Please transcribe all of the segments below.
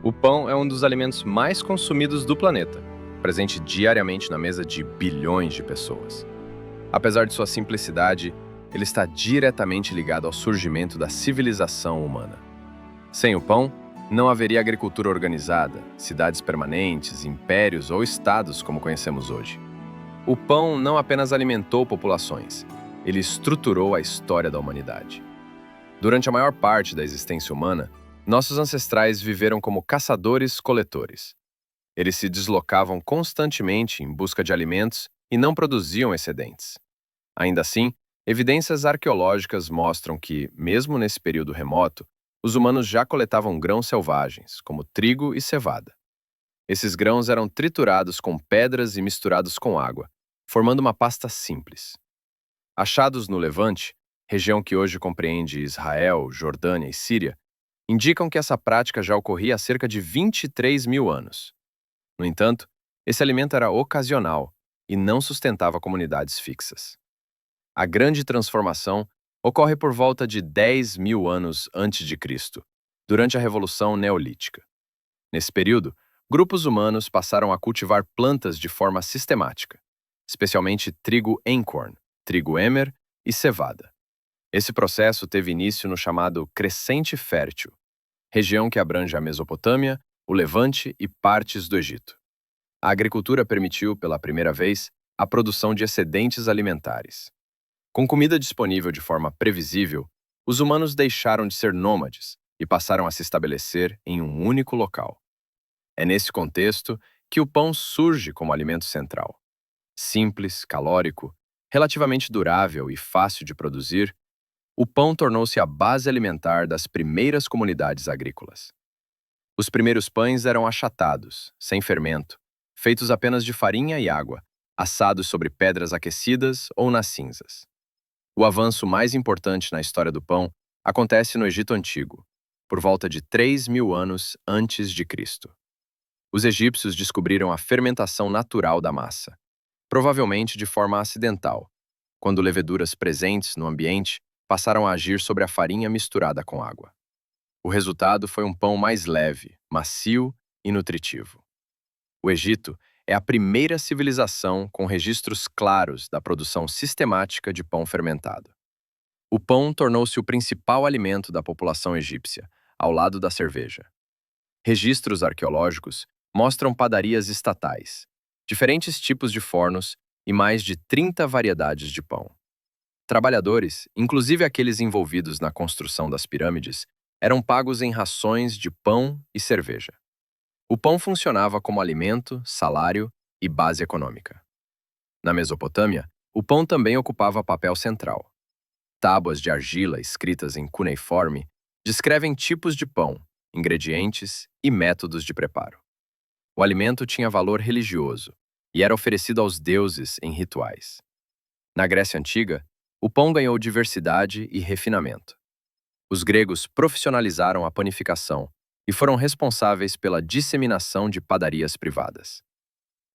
O pão é um dos alimentos mais consumidos do planeta, presente diariamente na mesa de bilhões de pessoas. Apesar de sua simplicidade, ele está diretamente ligado ao surgimento da civilização humana. Sem o pão, não haveria agricultura organizada, cidades permanentes, impérios ou estados como conhecemos hoje. O pão não apenas alimentou populações, ele estruturou a história da humanidade. Durante a maior parte da existência humana, nossos ancestrais viveram como caçadores-coletores. Eles se deslocavam constantemente em busca de alimentos e não produziam excedentes. Ainda assim, evidências arqueológicas mostram que, mesmo nesse período remoto, os humanos já coletavam grãos selvagens, como trigo e cevada. Esses grãos eram triturados com pedras e misturados com água, formando uma pasta simples. Achados no Levante, região que hoje compreende Israel, Jordânia e Síria, indicam que essa prática já ocorria há cerca de 23 mil anos. No entanto, esse alimento era ocasional e não sustentava comunidades fixas. A grande transformação ocorre por volta de 10 mil anos antes de Cristo, durante a Revolução Neolítica. Nesse período, grupos humanos passaram a cultivar plantas de forma sistemática, especialmente trigo einkorn, trigo emmer e cevada. Esse processo teve início no chamado Crescente Fértil, região que abrange a Mesopotâmia, o Levante e partes do Egito. A agricultura permitiu, pela primeira vez, a produção de excedentes alimentares. Com comida disponível de forma previsível, os humanos deixaram de ser nômades e passaram a se estabelecer em um único local. É nesse contexto que o pão surge como alimento central. Simples, calórico, relativamente durável e fácil de produzir, o pão tornou-se a base alimentar das primeiras comunidades agrícolas. Os primeiros pães eram achatados, sem fermento, feitos apenas de farinha e água, assados sobre pedras aquecidas ou nas cinzas. O avanço mais importante na história do pão acontece no Egito Antigo, por volta de 3 mil anos antes de Cristo. Os egípcios descobriram a fermentação natural da massa, provavelmente de forma acidental, quando leveduras presentes no ambiente passaram a agir sobre a farinha misturada com água. O resultado foi um pão mais leve, macio e nutritivo. O Egito é a primeira civilização com registros claros da produção sistemática de pão fermentado. O pão tornou-se o principal alimento da população egípcia, ao lado da cerveja. Registros arqueológicos mostram padarias estatais, diferentes tipos de fornos e mais de 30 variedades de pão. Trabalhadores, inclusive aqueles envolvidos na construção das pirâmides, eram pagos em rações de pão e cerveja. O pão funcionava como alimento, salário e base econômica. Na Mesopotâmia, o pão também ocupava papel central. Tábuas de argila escritas em cuneiforme descrevem tipos de pão, ingredientes e métodos de preparo. O alimento tinha valor religioso e era oferecido aos deuses em rituais. Na Grécia Antiga, o pão ganhou diversidade e refinamento. Os gregos profissionalizaram a panificação e foram responsáveis pela disseminação de padarias privadas.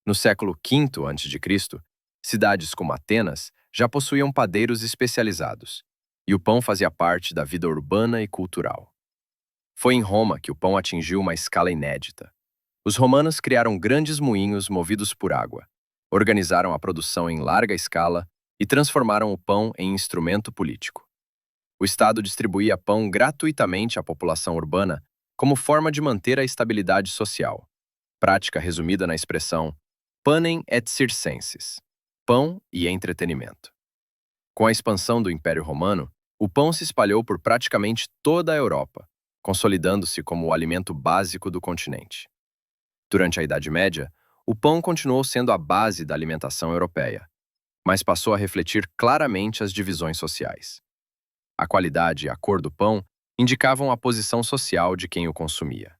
No século V a.C., cidades como Atenas já possuíam padeiros especializados, e o pão fazia parte da vida urbana e cultural. Foi em Roma que o pão atingiu uma escala inédita. Os romanos criaram grandes moinhos movidos por água, organizaram a produção em larga escala e transformaram o pão em instrumento político. O Estado distribuía pão gratuitamente à população urbana como forma de manter a estabilidade social, prática resumida na expressão panem et circenses, pão e entretenimento. Com a expansão do Império Romano, o pão se espalhou por praticamente toda a Europa, consolidando-se como o alimento básico do continente. Durante a Idade Média, o pão continuou sendo a base da alimentação europeia, mas passou a refletir claramente as divisões sociais. A qualidade e a cor do pão indicavam a posição social de quem o consumia.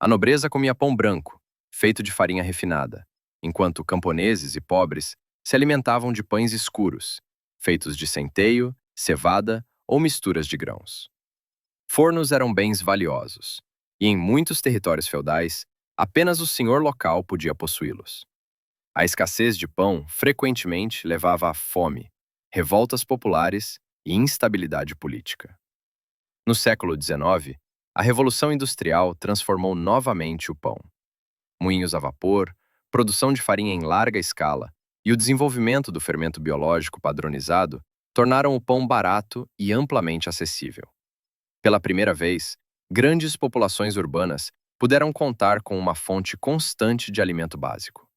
A nobreza comia pão branco, feito de farinha refinada, enquanto camponeses e pobres se alimentavam de pães escuros, feitos de centeio, cevada ou misturas de grãos. Fornos eram bens valiosos, e em muitos territórios feudais, apenas o senhor local podia possuí-los. A escassez de pão frequentemente levava à fome, revoltas populares e instabilidade política. No século XIX, A Revolução Industrial transformou novamente o pão. Moinhos a vapor, produção de farinha em larga escala e o desenvolvimento do fermento biológico padronizado tornaram o pão barato e amplamente acessível. Pela primeira vez, grandes populações urbanas puderam contar com uma fonte constante de alimento básico.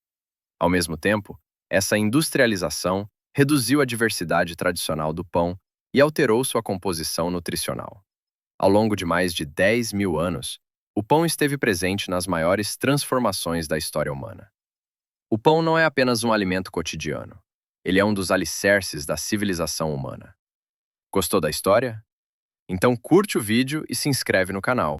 Ao mesmo tempo, essa industrialização reduziu a diversidade tradicional do pão e alterou sua composição nutricional. Ao longo de mais de 10 mil anos, o pão esteve presente nas maiores transformações da história humana. O pão não é apenas um alimento cotidiano. Ele é um dos alicerces da civilização humana. Gostou da história? Então curte o vídeo e se inscreve no canal.